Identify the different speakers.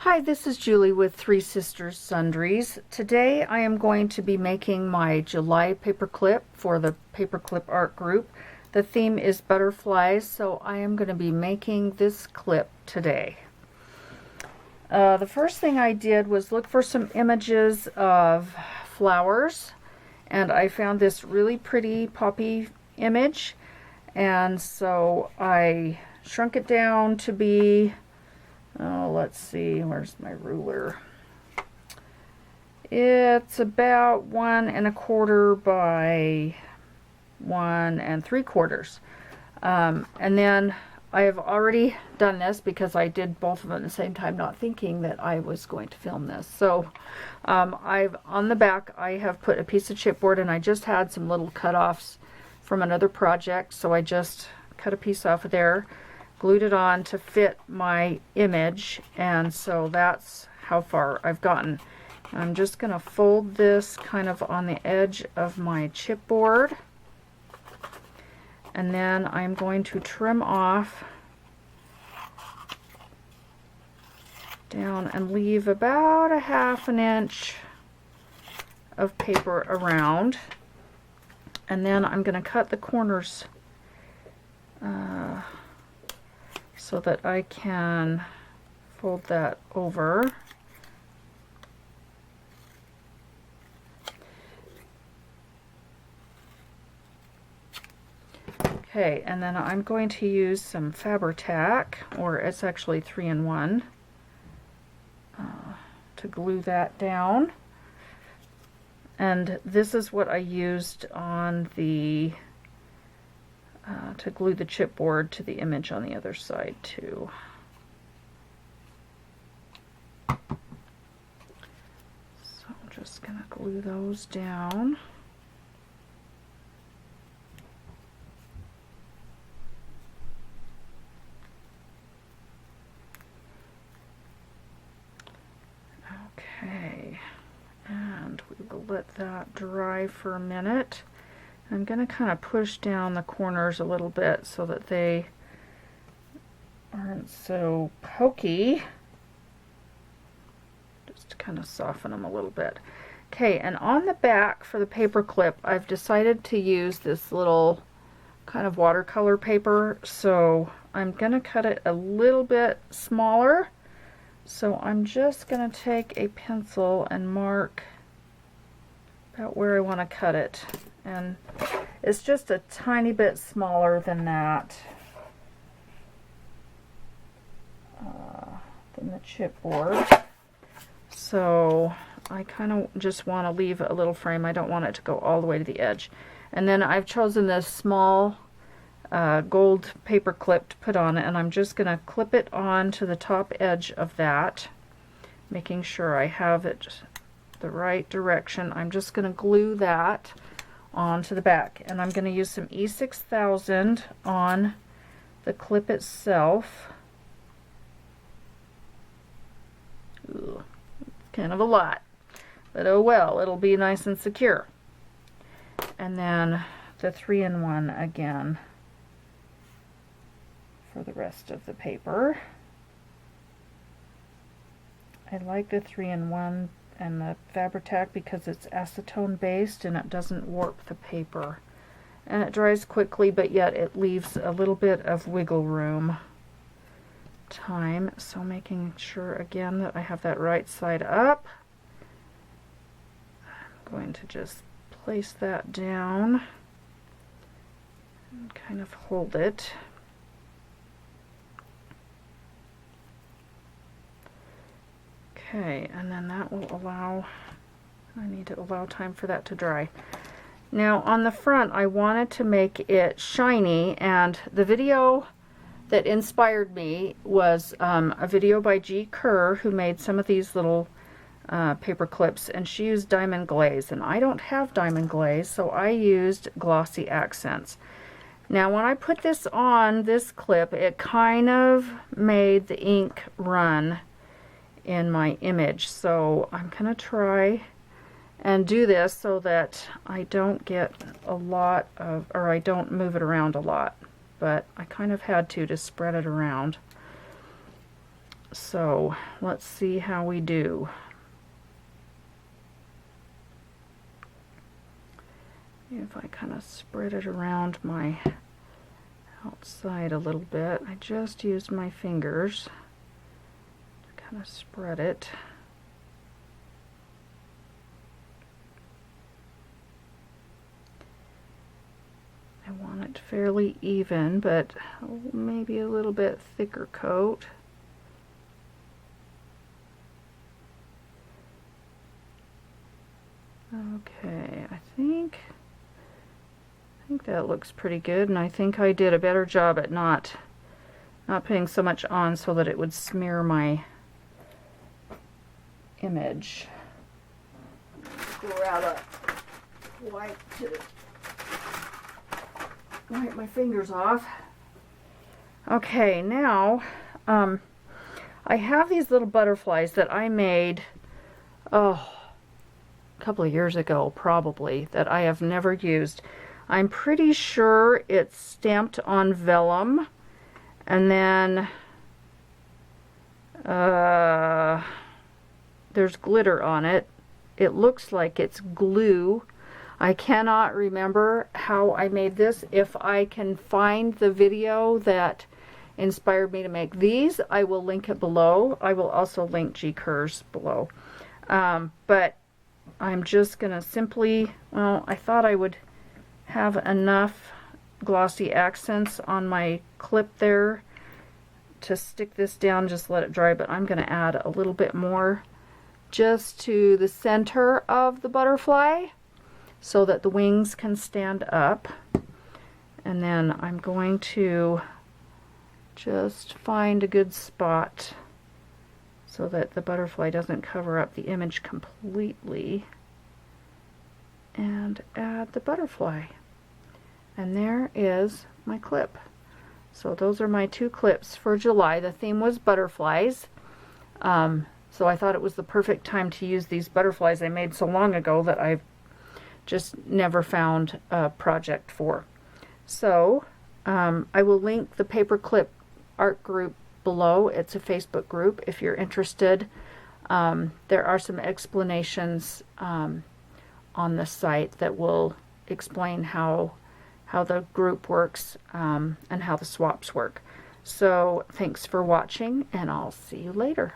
Speaker 1: Hi, this is Julie with Three Sisters Sundries. Today I am going to be making my July paperclip for the paperclip art group. The theme is butterflies, so I am going to be making this clip today. The first thing I did was look for some images of flowers, and I found this really pretty poppy image, and so I shrunk it down to be, oh, let's see, where's my ruler? It's about 1 1/4 by 1 3/4. And then I have already done this because I did both of them at the same time, not thinking that I was going to film this. So on the back I have put a piece of chipboard, and I just had some little cut-offs from another project, so I just cut a piece off of there, glued it on to fit my image, and so that's how far I've gotten. I'm just going to fold this kind of on the edge of my chipboard, and then I'm going to trim off down and leave about a 1/2 inch of paper around, and then I'm going to cut the corners so that I can fold that over. Okay, and then I'm going to use some Fabri-Tac, or it's actually 3-in-1, to glue that down. And this is what I used on the to glue the chipboard to the image on the other side too. So I'm just going to glue those down. Okay, and we will let that dry for a minute. I'm going to kind of push down the corners a little bit so that they aren't so pokey. Just to kind of soften them a little bit. Okay, and on the back for the paper clip, I've decided to use this little kind of watercolor paper, so I'm going to cut it a little bit smaller. So I'm just going to take a pencil and mark about where I want to cut it. And it's just a tiny bit smaller than that, than the chipboard. So I kind of just want to leave a little frame. I don't want it to go all the way to the edge. And then I've chosen this small gold paper clip to put on it, and I'm just going to clip it on to the top edge of that, making sure I have it the right direction. I'm just going to glue that onto the back, and I'm going to use some E6000 on the clip itself. Ooh, kind of a lot, but oh well, it'll be nice and secure. And then the 3-in-1 again for the rest of the paper. I like the 3-in-1 and the Fabri-Tac because it's acetone based and it doesn't warp the paper, and it dries quickly, but yet it leaves a little bit of wiggle room time. So making sure again that I have that right side up, I'm going to just place that down and kind of hold it. Okay, and then that will allow, I need to allow time for that to dry. Now on the front I wanted to make it shiny, and the video that inspired me was a video by G. Kerr, who made some of these little paper clips, and she used diamond glaze, and I don't have diamond glaze, so I used Glossy Accents. Now when I put this on this clip, it kind of made the ink run in my image, so I'm gonna try and do this so that I don't get a lot of, or I don't move it around a lot, but I kind of had to spread it around. So let's see how we do. If I kind of spread it around my outside a little bit, I just used my fingers to kind of spread it. I want it fairly even, but maybe a little bit thicker coat. Okay, I think that looks pretty good, and I think I did a better job at not putting so much on so that it would smear my image. Grab a wipe to wipe my fingers off. Okay, now I have these little butterflies that I made a couple of years ago, probably, that I have never used. I'm pretty sure it's stamped on vellum, and then there's glitter on it. It looks like it's glue. I cannot remember how I made this. If I can find the video that inspired me to make these, I will link it below. I will also link G-Curves below. But I'm just going to simply, well, I thought I would have enough Glossy Accents on my clip there to stick this down, just let it dry, but I'm going to add a little bit more just to the center of the butterfly so that the wings can stand up. And then I'm going to just find a good spot so that the butterfly doesn't cover up the image completely, and add the butterfly. And there is my clip. So those are my two clips for July. The theme was butterflies. So I thought it was the perfect time to use these butterflies I made so long ago that I've just never found a project for. So I will link the paperclip art group below. It's a Facebook group if you're interested. There are some explanations on the site that will explain how the group works and how the swaps work. So thanks for watching, and I'll see you later.